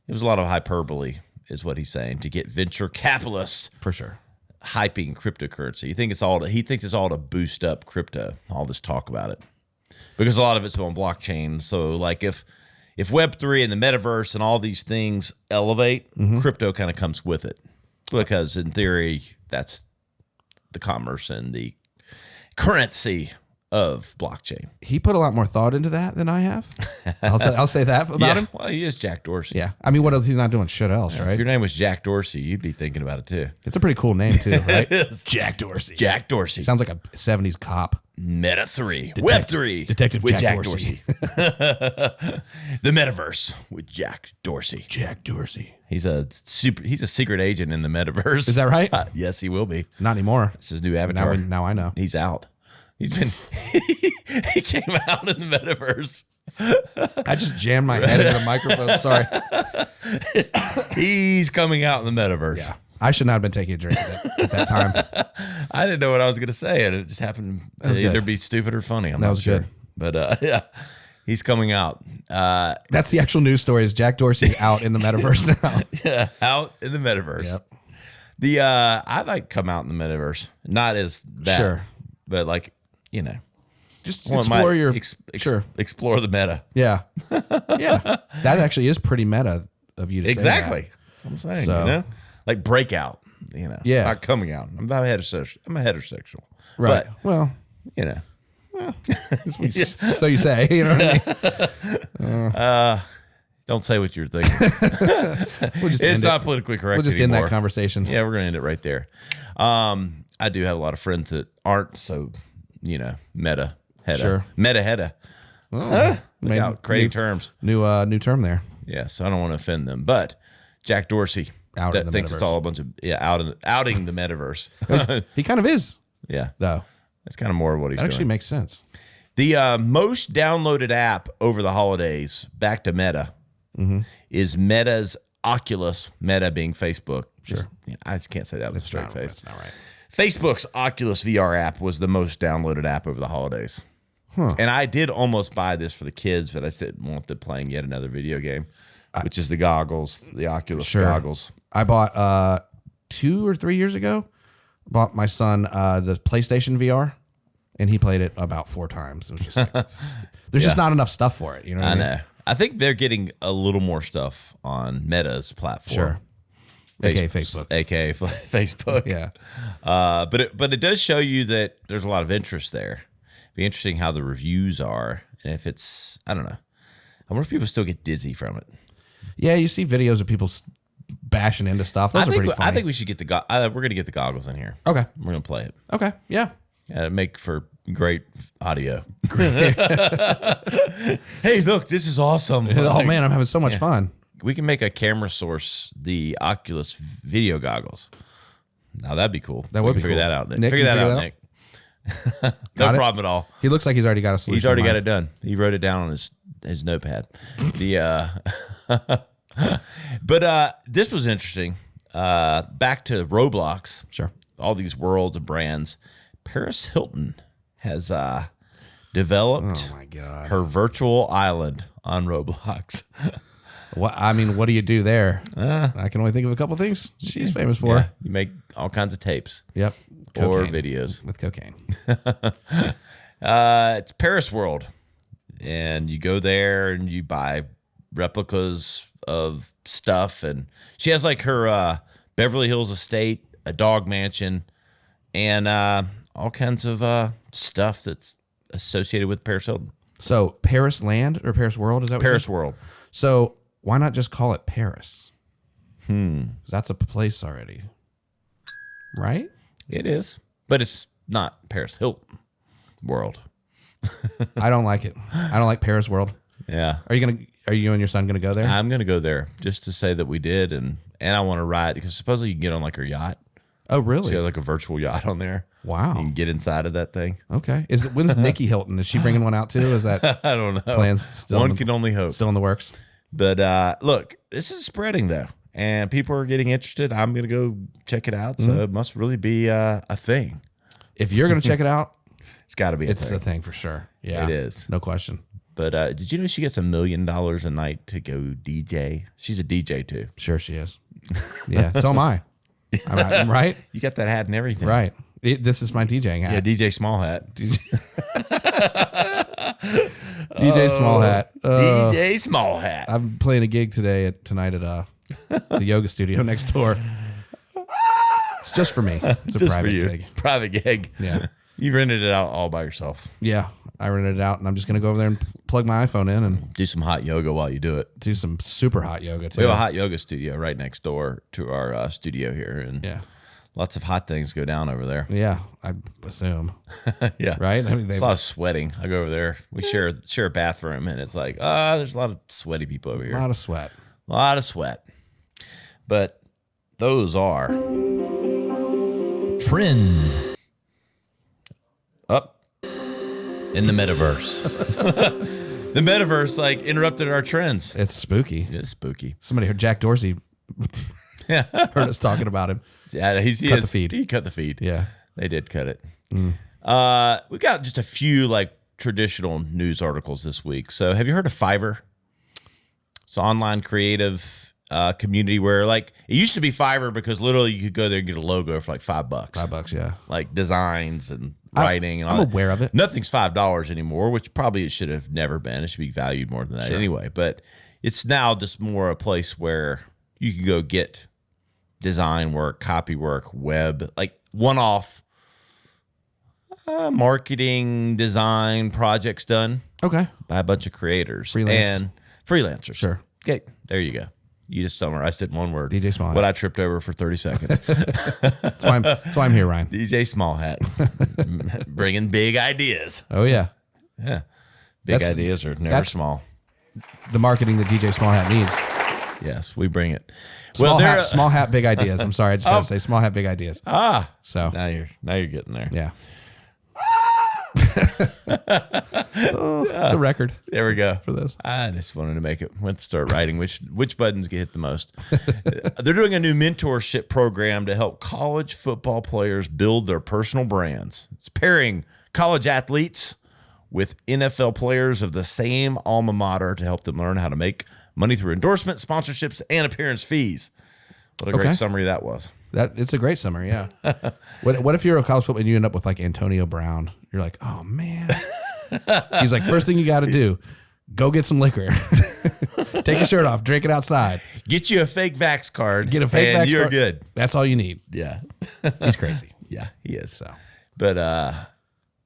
it was a lot of hyperbole, is what he's saying, to get venture capitalists For sure. hyping cryptocurrency. He thinks it's all to boost up crypto, all this talk about it. Because a lot of it's on blockchain. So like if Web3 and the metaverse and all these things elevate, crypto kind of comes with it. Because in theory, that's the commerce and the currency of blockchain. He put a lot more thought into that than I have. I'll say that about him. Well, he is Jack Dorsey. Yeah. I mean, what else? He's not doing shit else, If right? your name was Jack Dorsey, you'd be thinking about it too. It's a pretty cool name, too, right? Jack Dorsey. Jack Dorsey. Sounds like a 70s cop. Meta 3. Web 3. Detective with Jack Dorsey. The Metaverse with Jack Dorsey. Jack Dorsey. He's a secret agent in the Metaverse. Is that right? Yes, he will be. Not anymore. It's his new avatar. Now I know. He's out. He came out in the Metaverse. I just jammed my head into the microphone. Sorry. He's coming out in the Metaverse. Yeah. I should not have been taking a drink at that time. I didn't know what I was going to say, and it just happened to was either good. be stupid or funny. I'm That not was sure. good. But yeah, he's coming out. That's the actual news story is Jack Dorsey's out in the metaverse now. Yeah, out in the Metaverse. Yep. I'd like to come out in the Metaverse, not as that, Sure. but like Just want explore your... sure, explore the meta. Yeah. Yeah. That actually is pretty meta of you to Exactly. say That's what I'm saying. So- Like breakout. Yeah. not coming out. I'm not heterosexual. I'm a heterosexual. that. Right. But, Well, so you say. You know what I mean? don't say what you're thinking. We'll just It's end not it. politically correct We'll just anymore. end that conversation. Yeah, we're gonna end it right there. I do have a lot of friends that aren't so, meta heta. Sure. Meta heta. Without creating terms. New term there. Yeah, so I don't want to offend them. But Jack Dorsey Out in the thinks metaverse. it's all a bunch of outing the metaverse. He kind of is, Yeah. though. That's kind of more of what he's That actually doing. makes sense. The most downloaded app over the holidays, back to Meta, is Meta's Oculus, Meta being Facebook. I just can't say that with a straight face. That's not right. Facebook's Oculus VR app was the most downloaded app over the holidays. And I did almost buy this for the kids, but I didn't want them playing yet another video game, which is the goggles, the Oculus goggles. I bought 2 or 3 years ago. Bought my son the PlayStation VR, and he played it about 4 times. It was just like, there's just not enough stuff for it. You know what I mean? know. I think they're getting a little more stuff on Meta's platform. Sure. AKA Facebook. AKA Facebook. Yeah. But it does show you that there's a lot of interest there. Be interesting how the reviews are, and if it's, I don't know. I wonder if people still get dizzy from it. Yeah, you see videos of people bashing into stuff. Those are pretty funny. I think we should get we're gonna get the goggles in here. Okay. We're gonna play it. Okay. Yeah. Make for great audio. Hey, look, this is awesome. Oh man, I'm having so much fun. We can make a camera source the Oculus video goggles. Now that'd be cool. That would be figure cool. that out, Nick. Nick, Figure you that figure out, that Nick. No Got it? problem at all. He looks like he's already got a solution. He's already in got mind. it done. He wrote it down on his notepad. But this was interesting. Back to Roblox. Sure. All these worlds of brands. Paris Hilton has developed Oh my God. her virtual island on Roblox. What do you do there? I can only think of a couple things she's famous for. Yeah, you make all kinds of tapes Yep. or Cocaine. videos. With cocaine. It's Paris World, and you go there and you buy replicas of stuff, and she has like her Beverly Hills estate, a dog mansion, and all kinds of stuff that's associated with Paris Hilton. So Paris Land or Paris World? Is that what you Paris said? World. So why not just call it Paris? 'Cause that's a place already. Right? It is, but it's not Paris Hilton World. I don't like it. I don't like Paris World. Yeah. Are you and your son gonna go there? I'm gonna go there just to say that we did, and I want to ride because supposedly you can get on like her yacht. Oh, So really? you have like a virtual yacht on there. Wow. You can get inside of that thing. Okay. When's Nikki Hilton? Is she bringing one out too? Is that I don't know. plans still One in the- can only hope. still in the works? But look, this is spreading though, and people are getting interested. I'm gonna go check it out. So it must really be a thing. If you're gonna check it out, It's got to be. it's a a thing. thing for sure. Yeah, It is. no question. But did you know she gets $1 million a night to go DJ? She's a DJ too. Sure, she is. Yeah, so am I. I'm right. You got that hat and everything. Right. This is my DJing Yeah, hat. DJ Small Hat. DJ Small Hat. DJ Small Hat. I'm playing a gig tonight at the yoga studio next door. It's just for me. It's a Just private for you. gig. Private gig. Yeah. You rented it out all by yourself. Yeah. I rented it out, and I'm just gonna go over there and plug my iPhone in and Do some hot yoga while you do it. do some super hot yoga too. We have a hot yoga studio right next door to our studio here, and Yeah. lots of hot things go down over there. Yeah, I assume. Yeah, Right? I mean, There's a lot of sweating. I go over there. We share a bathroom, and it's like, there's a lot of sweaty people over a here. lot of sweat. A lot of sweat. But those are trends up in the metaverse. The metaverse like interrupted our trends. It's spooky. It's spooky. Somebody heard Jack Dorsey Yeah, heard us talking about him. yeah. He Cut the feed. He cut the feed. Yeah. They did cut it. We got just a few like traditional news articles this week. So have you heard of Fiverr? It's an online creative community where like it used to be Fiverr because literally you could go there and get a logo for like $5. $5, yeah. Like designs and writing and all I'm that. aware of it. Nothing's $5 anymore, which probably it should have never been. It should be valued more than that anyway. But it's now just more a place where you can go get design work, copy work, web, like one-off marketing design projects done Okay. by a bunch of creators Freelance. and freelancers. Sure. Okay, there you go. You just summarized it in one word. DJ Small Hat. What I tripped over for 30 seconds. That's why I'm here, Ryan. DJ Small Hat. Bringing big ideas. Oh, yeah. Yeah. Big That's- ideas are never that's- small. The marketing that DJ Small Hat needs. Yes, we bring it. Small there- hat, small hat, big ideas. I'm sorry. I just had to say small hat, big ideas. So, now you're getting there. yeah. It's a record There we go. for this. I just wanted to make it. Let's start writing which buttons get hit the most. They're doing a new mentorship program to help college football players build their personal brands. It's pairing college athletes with NFL players of the same alma mater to help them learn how to make money through endorsements, sponsorships, and appearance fees. What a great Okay. summary that was. It's a great summer, yeah. What if you're a college football and you end up with like Antonio Brown? You're like, oh man. He's like, first thing you got to do, go get some liquor, take your shirt off, drink it outside, Get you a fake Vax card. get a fake and vax you're card. good. That's all you need. Yeah. He's crazy. Yeah, he is. So But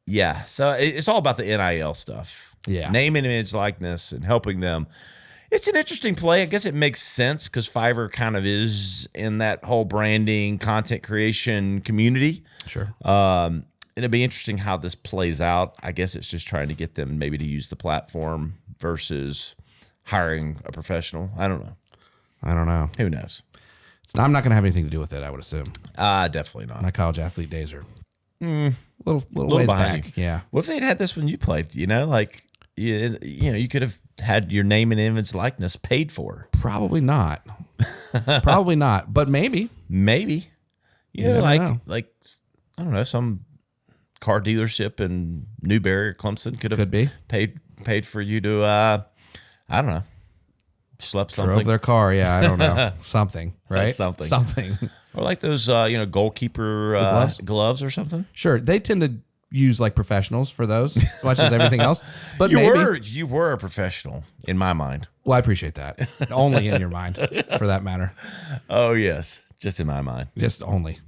yeah, so it's all about the NIL stuff. Yeah. Name and image likeness and helping them. It's an interesting play. I guess it makes sense because Fiverr kind of is in that whole branding, content creation community. sure. And it'd be interesting how this plays out. I guess it's just trying to get them maybe to use the platform versus hiring a professional. I don't know. I don't know. Who knows? I'm not going to have anything to do with it, I would assume. Definitely not. My college athlete days are little ways behind back. you. Yeah. What if they'd had this when you played? You know, like you could have had your name and image likeness paid for. Probably not. Probably not. But maybe. Maybe. You know, never know. like I don't know, some car dealership in Newberry or Clemson could be paid for you to I don't know, schlep something. Drove their car. Yeah, I don't know. Something, right? Something. Or like those goalkeeper gloves or something. Sure. They tend to use like professionals for those, as much as everything else. But you were a professional in my mind. Well, I appreciate that. Only in your mind, for that matter. Oh yes, just in my mind. Just only.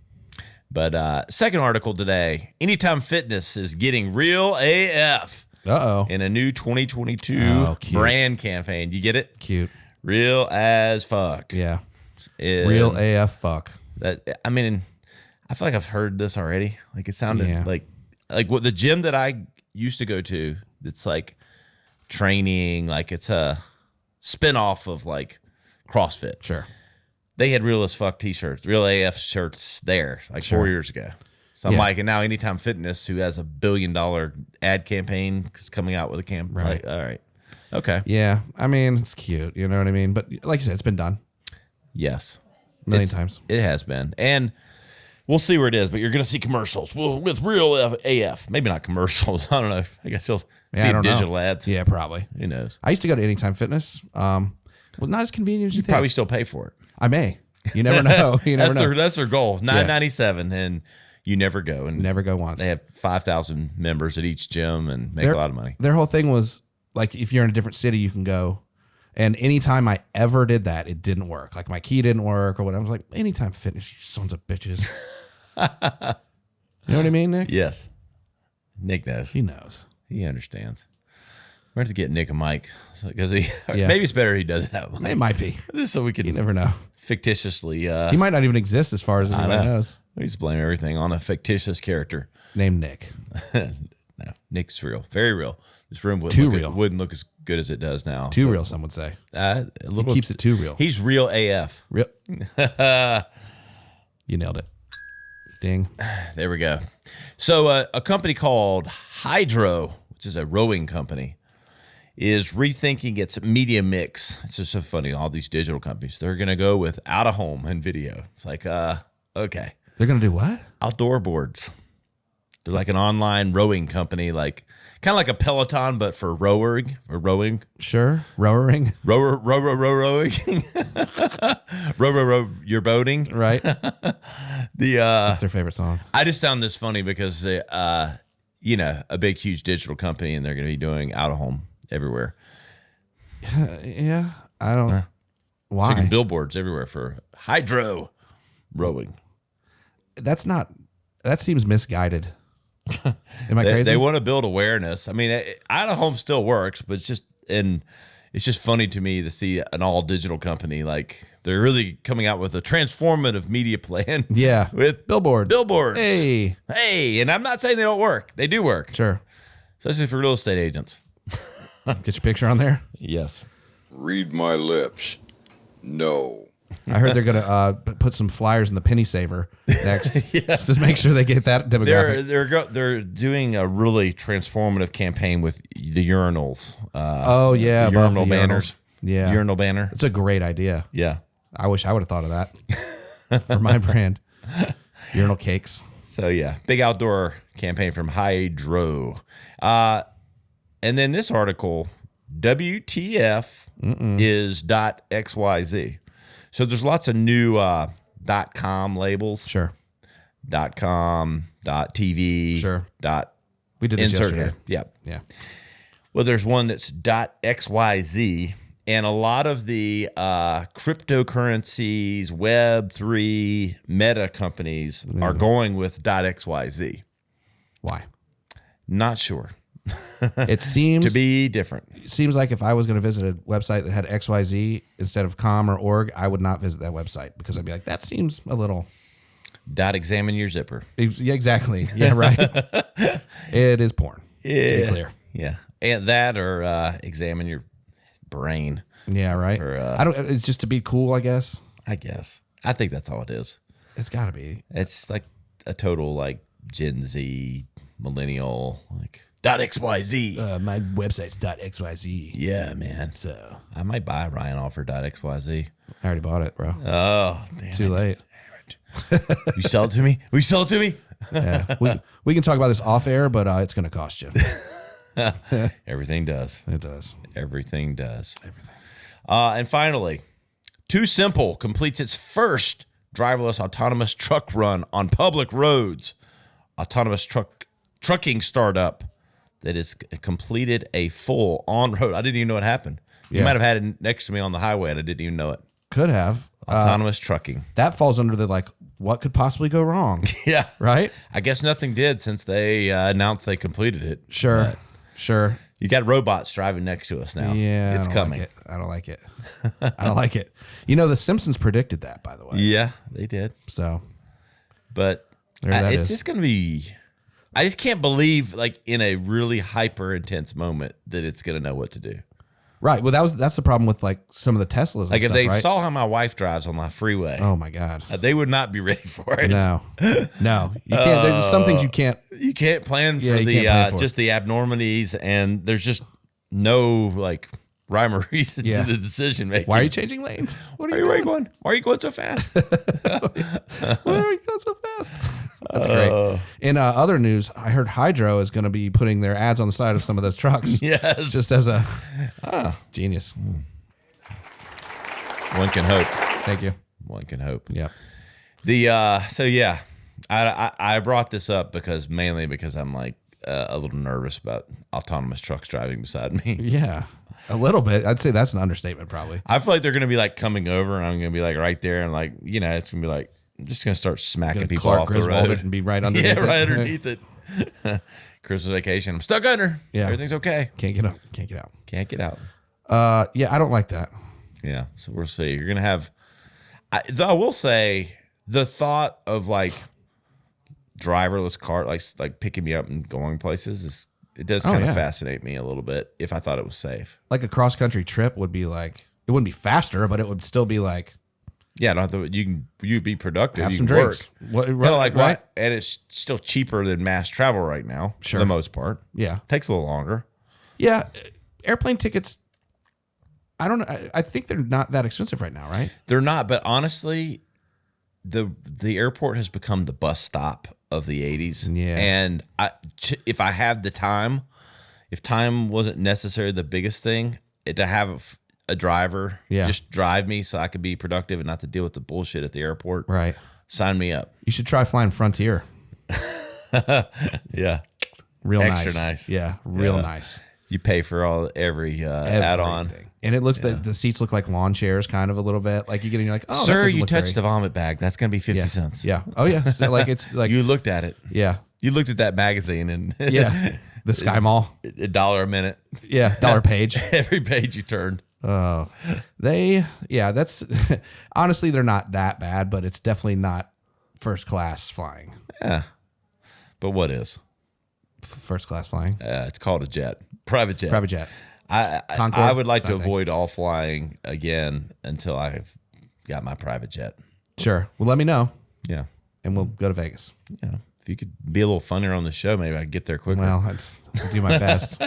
But second article today: Anytime Fitness is getting real AF. In a new 2022 brand campaign. You get it? Cute. Real as fuck. Yeah. Real AF fuck. I mean, I feel like I've heard this already. Like it sounded like what the gym that I used to go to. It's like training. Like it's a spinoff of like CrossFit. Sure. They had real as fuck t-shirts, real AF shirts there like 4 years ago. So I'm like, and now Anytime Fitness, who has $1 billion ad campaign, is coming out with a campaign. Right. Like, all right. Okay. Yeah. I mean, it's cute. You know what I mean? But like you said, it's been done. Yes. A million times. It has been. And we'll see where it is, but you're going to see commercials with real AF. Maybe not commercials. I don't know. I guess you'll see digital ads. Yeah, probably. Who knows? I used to go to Anytime Fitness. Well, not as convenient as you think. Probably still pay for it. I may. You never know. You never know. That's their goal. $9.97, and you never go. And never go once. They have 5,000 members at each gym and make a lot of money. Their whole thing was like, if you're in a different city, you can go. And anytime I ever did that, it didn't work. Like my key didn't work or whatever. I was like, Anytime Fitness, you sons of bitches. You know what I mean, Nick? Yes. Nick knows. He knows. He understands. We're going to have to get Nick a mic because maybe it's better he doesn't have a mic. It might be. Just so we can You never know. fictitiously. He might not even exist as far as anybody knows. We just blame everything on a fictitious character. Named Nick. No, Nick's real. Very real. This room wouldn't look as good as it does now. Too real, some would say. A little, He keeps it too real. He's real AF. Real. You nailed it. Ding. There we go. So a company called Hydrow, which is a rowing company, is rethinking its media mix. It's just so funny. All these digital companies, they're going to go with out of home and video. It's like, okay. They're going to do what? Outdoor boards. They're like an online rowing company, like kind of like a Peloton, but for rowing. Sure. Rowing. Rowing. row, you're boating. Right. That's their favorite song. I just found this funny because, a big, huge digital company, and they're going to be doing out of home everywhere. Yeah. I don't. Why? Chicken billboards everywhere for Hydrow rowing. That seems misguided. Am I crazy? They want to build awareness. I mean, out of home still works, but it's just funny to me to see an all digital company like they're really coming out with a transformative media plan. Yeah, with billboards. Hey, and I'm not saying they don't work. They do work. Sure, especially for real estate agents. Get your picture on there. Yes. Read my lips. No. I heard they're gonna put some flyers in the penny saver next, just to make sure they get that demographic. They're doing a really transformative campaign with the urinals. The urinal banners. Yeah, urinal banner. It's a great idea. Yeah, I wish I would have thought of that for my brand. Urinal cakes. So yeah, big outdoor campaign from Hydrow. And then this article, WTF is .xyz. So there's lots of new .com labels. Sure. .com, .tv. Sure. We did this yesterday. Yep. Yeah. Well, there's one that's .xyz, and a lot of the cryptocurrencies, Web3, Meta companies are going with .xyz. Why? Not sure. It seems to be different. It seems like if I was going to visit a website that had XYZ instead of com or org, I would not visit that website because I'd be like, that seems a little. Examine your zipper. Yeah, exactly. Yeah, right. It is porn. Yeah. To be clear. Yeah. And that or examine your brain. Yeah, right. I don't. It's just to be cool, I guess. I think that's all it is. It's got to be. It's like a total like Gen Z, millennial, like .xyz. My website's .xyz. Yeah, man. So I might buy Ryan Alford .xyz. I already bought it, bro. Oh, damn Too late. You sell it to me? Will you sell it to me? Yeah, we can talk about this off air, but it's going to cost you. Everything does. It does. Everything does. Everything. And finally, TuSimple completes its first driverless autonomous truck run on public roads. Autonomous trucking startup that has completed a full on-road. I didn't even know it happened. You Yeah. might have had it next to me on the highway, and I didn't even know it. Could have. Autonomous trucking. That falls under the like, what could possibly go wrong? Yeah. Right? I guess nothing did since they announced they completed it. Sure. But Sure. you got robots driving next to us now. Yeah. It's coming. I don't like it. I don't like it. You know, The Simpsons predicted that, by the way. Yeah, they did. So But There that it's is. just going to be, I just can't believe like in a really hyper intense moment that it's going to know what to do. right. Well, that's the problem with like some of the Teslas. And Like if stuff, they right? saw how my wife drives on the freeway, Oh my God. they would not be ready for it. No. No. You can't. There's just some things you can't. You can't plan for Yeah, you the can't plan for it. just the abnormalities, and there's just no like rhyme or reason Yeah. to the decision making. Why are you changing lanes? What Why are you going? Why are you going so fast? Why are you going so fast? That's great. In other news, I heard Hydrow is going to be putting their ads on the side of some of those trucks. Yes, Just as a genius. one can hope. Thank you. One can hope. Yeah. The so yeah, I brought this up mainly because I'm like a little nervous about autonomous trucks driving beside me. Yeah. A little bit. I'd say that's an understatement, probably. I feel like they're gonna be like coming over, and I'm gonna be like right there, and like it's gonna be like I'm just gonna start smacking people Clark off the Griswold road it and be right underneath yeah, it. right underneath it. Christmas vacation. I'm stuck under. Yeah. Everything's okay. Can't get up. Can't get out. Can't get out. Yeah, I don't like that. Yeah. So we'll see. You're gonna have. I will say the thought of like driverless car, like picking me up and going places it does kind of yeah. fascinate me a little bit if I thought it was safe. Like a cross country trip would be like, it wouldn't be faster, but it would still be like, Yeah, don't have to, you'd be productive. have you some can drinks. work. What, Like right? what? And it's still cheaper than mass travel right now for the most part. Yeah. Takes a little longer. Yeah. Airplane tickets, I don't know. I think they're not that expensive right now, right? They're not, but honestly, the airport has become the bus stop of the 80s. Yeah. And if I had the time, if time wasn't necessarily the biggest thing, to have a driver just drive me so I could be productive and not to deal with the bullshit at the airport. Right. Sign me up. You should try flying Frontier. Yeah. Real Extra nice. Yeah. Real nice. You pay for every add-on. Everything. And it looks the seats look like lawn chairs kind of a little bit. Like you get in, you're like, oh, that Sir, doesn't you look touched the very- vomit bag. That's going to be 50 yeah. cents. Yeah. Oh yeah. So like it's like You looked at it. yeah. You looked at that magazine and Yeah. The Sky Mall. $1 a minute. Yeah. Dollar page. Every page you turned. Oh, that's honestly, they're not that bad, but it's definitely not first class flying. Yeah. But what is? First class flying. It's called a jet. Private jet. Private jet. Concorde? I would like It's to not a thing. avoid all flying again until I've got my private jet. Sure. Well, let me know Yeah. and we'll go to Vegas. Yeah. If you could be a little funnier on the show, maybe I could get there quicker. Well, I'll do my best.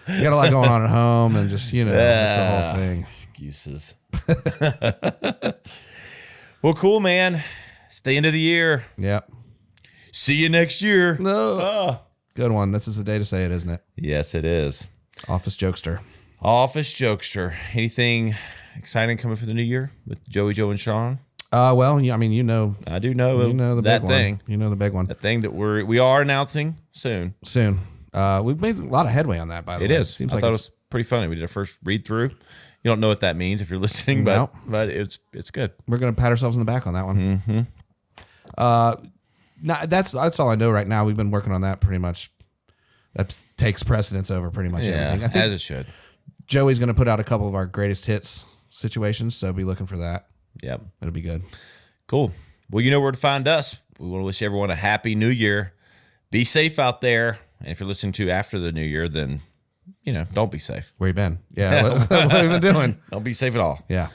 You got a lot going on at home and just, it's the whole thing. Excuses. Well, cool, man. It's the end of the year. Yep. See you next year. No. Good one. This is the day to say it, isn't it? Yes, it is. Office jokester. Office jokester. Anything exciting coming for the new year with Joey, Joe, and Sean? Well, yeah, I mean, I do know, the that big thing. one. You know the big one. That thing that we are announcing soon. Soon. We've made a lot of headway on that, by the It way. is. Seems I like thought it it's was pretty funny. We did our first read through. You don't know what that means if you're listening, No. but it's good. we're gonna pat ourselves on the back on that one. Mm-hmm. That's all I know right now. We've been working on that pretty much. That takes precedence over pretty much Yeah, everything. I think as it should. Joey's gonna put out a couple of our greatest hits situations, so be looking for that. Yep. It'll be good. Cool. Well, you know where to find us. We want to wish everyone a happy new year. Be safe out there. And if you're listening to after the new year, then, don't be safe. Where you been? Yeah. what have you been doing? Don't be safe at all. Yeah.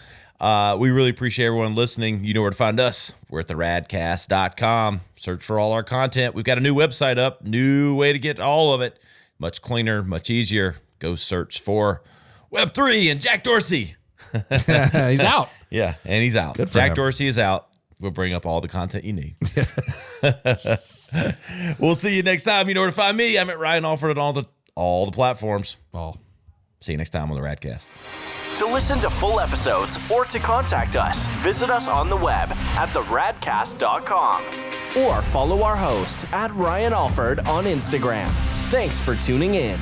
We really appreciate everyone listening. You know where to find us. We're at theradcast.com. Search for all our content. We've got a new website up, new way to get all of it. Much cleaner, much easier. Go search for Web3 and Jack Dorsey. He's out. Yeah, and he's out. Good for Jack him. Dorsey is out. We'll bring up all the content you need. We'll see you next time. You know where to find me. I'm at Ryan Alford on all the platforms. See you next time on the Radcast. To listen to full episodes or to contact us, visit us on the web at theradcast.com or follow our host at Ryan Alford on Instagram. Thanks for tuning in.